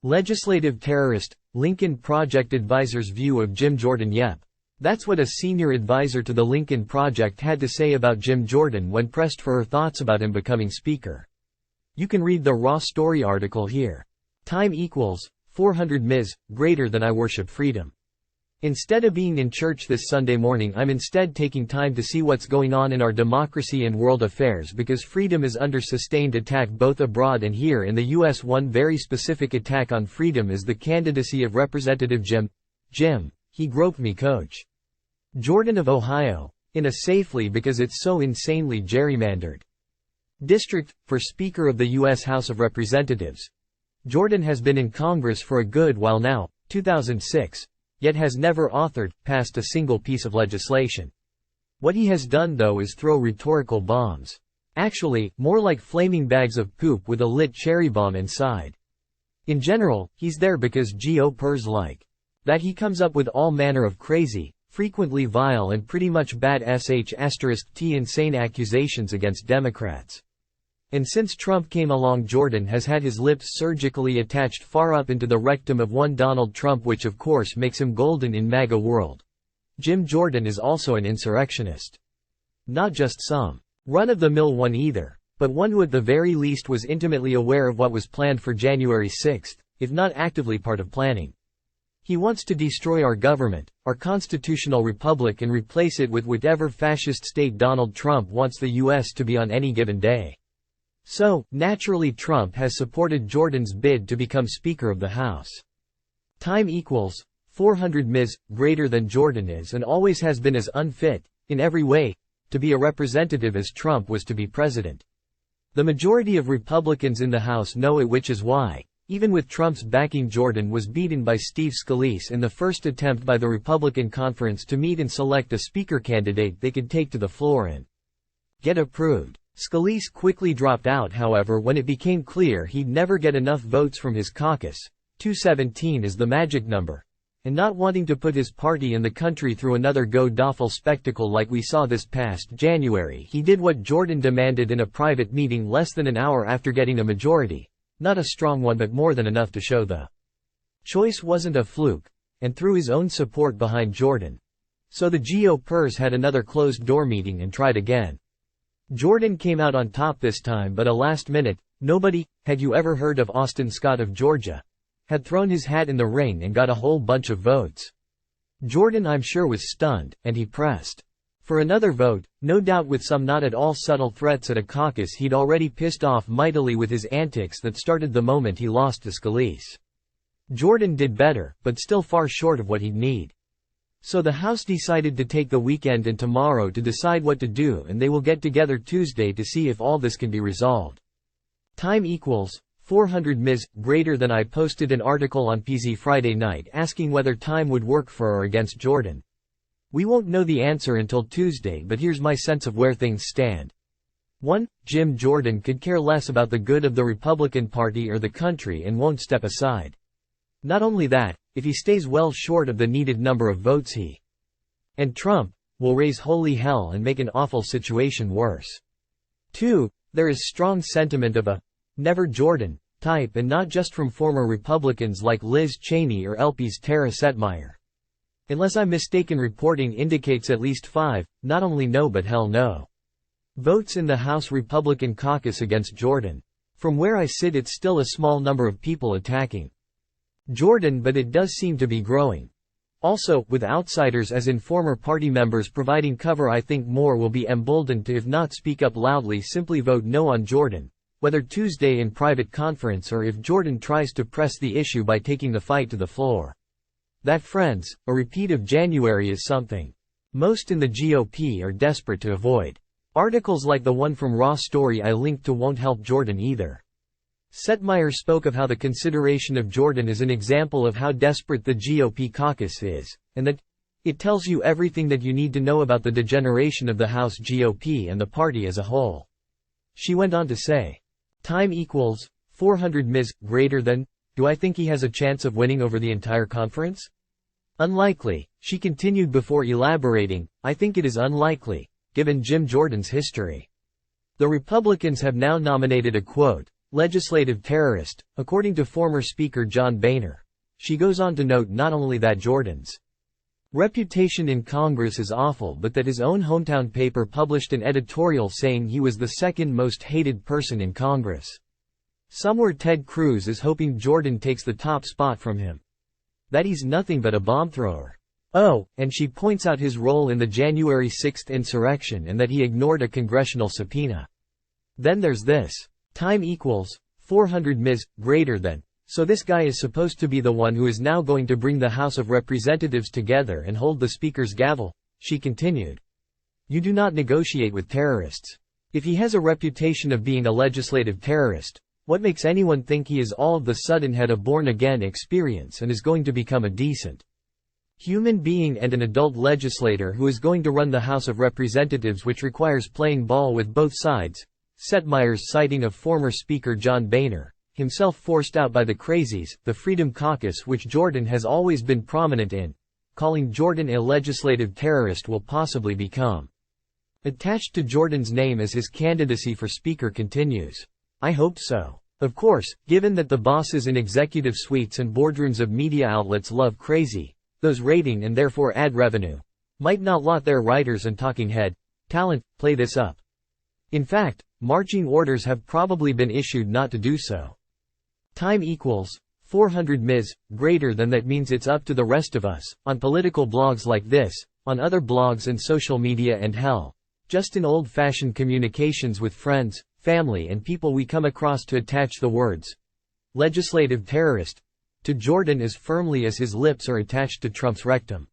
Legislative terrorist, Lincoln Project advisor's view of Jim Jordan. Yep. That's what a senior advisor to the Lincoln Project had to say about Jim Jordan when pressed for her thoughts about him becoming speaker. You can read the raw story article here. Time equals 400 Ms. greater than I worship freedom. Instead of being in church this Sunday morning, I'm instead taking time to see what's going on in our democracy and world affairs, because freedom is under sustained attack both abroad and here in the US. One very specific attack on freedom is the candidacy of Representative Jim, he groped me coach. Jordan of Ohio, in a safely because it's so insanely gerrymandered district, for Speaker of the U.S. House of Representatives. Jordan has been in Congress for a good while now, 2006, yet has never passed a single piece of legislation. What he has done though is throw rhetorical bombs. Actually, more like flaming bags of poop with a lit cherry bomb inside. In general, he's there because GOPers like that. He comes up with all manner of crazy, frequently vile and pretty much bad *T insane accusations against Democrats. And since Trump came along, Jordan has had his lips surgically attached far up into the rectum of one Donald Trump, which of course makes him golden in MAGA world. Jim Jordan is also an insurrectionist. Not just some run-of-the-mill one either, but one who at the very least was intimately aware of what was planned for January 6, if not actively part of planning. He wants to destroy our government, our constitutional republic, and replace it with whatever fascist state Donald Trump wants the U.S. to be on any given day. So, naturally, Trump has supported Jordan's bid to become Speaker of the House. Time equals 400 Ms. greater than Jordan is and always has been as unfit, in every way, to be a representative as Trump was to be president. The majority of Republicans in the House know it, which is why, even with Trump's backing, Jordan was beaten by Steve Scalise in the first attempt by the Republican conference to meet and select a Speaker candidate they could take to the floor and get approved. Scalise quickly dropped out, however, when it became clear he'd never get enough votes from his caucus. 217 is the magic number. And not wanting to put his party and the country through another go-doffel spectacle like we saw this past January, he did what Jordan demanded in a private meeting less than an hour after getting a majority. Not a strong one, but more than enough to show the choice wasn't a fluke, and threw his own support behind Jordan. So the GOPers had another closed-door meeting and tried again. Jordan came out on top this time, but a last-minute, nobody, had you ever heard of Austin Scott of Georgia, had thrown his hat in the ring and got a whole bunch of votes. Jordan, I'm sure, was stunned, and he pressed for another vote, no doubt with some not at all subtle threats at a caucus he'd already pissed off mightily with his antics that started the moment he lost to Scalise. Jordan did better, but still far short of what he'd need. So the House decided to take the weekend and tomorrow to decide what to do, and they will get together Tuesday to see if all this can be resolved. Time equals 400 Ms. greater than. I posted an article on PZ Friday night asking whether time would work for or against Jordan. We won't know the answer until Tuesday, but here's my sense of where things stand. 1. Jim Jordan could care less about the good of the Republican Party or the country and won't step aside. Not only that, if he stays well short of the needed number of votes, he and Trump will raise holy hell and make an awful situation worse. 2. There is strong sentiment of a never Jordan type, and not just from former Republicans like Liz Cheney or LP's Tara Setmeyer. Unless I'm mistaken, reporting indicates at least 5, not only no but hell no, votes in the House Republican caucus against Jordan. From where I sit, it's still a small number of people attacking Jordan, but it does seem to be growing. Also, with outsiders as in former party members providing cover, I think more will be emboldened to, if not speak up loudly, simply vote no on Jordan, whether Tuesday in private conference or if Jordan tries to press the issue by taking the fight to the floor. That, friends, a repeat of January is something most in the GOP are desperate to avoid. Articles like the one from Raw Story I linked to won't help Jordan either. Setmeyer spoke of how the consideration of Jordan is an example of how desperate the GOP caucus is, and that it tells you everything that you need to know about the degeneration of the House GOP and the party as a whole. She went on to say, time equals 400 Ms. greater than. Do I think he has a chance of winning over the entire conference? Unlikely, she continued before elaborating. I think it is unlikely, given Jim Jordan's history. The Republicans have now nominated a quote, legislative terrorist, according to former Speaker John Boehner. She goes on to note not only that Jordan's reputation in Congress is awful but that his own hometown paper published an editorial saying he was the second most hated person in Congress. Somewhere Ted Cruz is hoping Jordan takes the top spot from him. That he's nothing but a bomb thrower. Oh, and she points out his role in the January 6th insurrection and that he ignored a congressional subpoena. Then there's this. Time equals 400 ms. greater than. So this guy is supposed to be the one who is now going to bring the House of Representatives together and hold the Speaker's gavel, she continued. You do not negotiate with terrorists. If he has a reputation of being a legislative terrorist, what makes anyone think he is all of the sudden had a born-again experience and is going to become a decent human being and an adult legislator who is going to run the House of Representatives, which requires playing ball with both sides? Setmeyer's citing of former Speaker John Boehner, himself forced out by the crazies, the Freedom Caucus, which Jordan has always been prominent in, calling Jordan a legislative terrorist, will possibly become attached to Jordan's name as his candidacy for Speaker continues. I hope so. Of course, given that the bosses in executive suites and boardrooms of media outlets love crazy, those rating and therefore ad revenue, might not lot their writers and talking head talent play this up. In fact, marching orders have probably been issued not to do so. Time equals 400 ms. greater than. That means it's up to the rest of us, on political blogs like this, on other blogs and social media, and hell, just in old-fashioned communications with friends, family and people we come across, to attach the words legislative terrorist to Jordan as firmly as his lips are attached to Trump's rectum.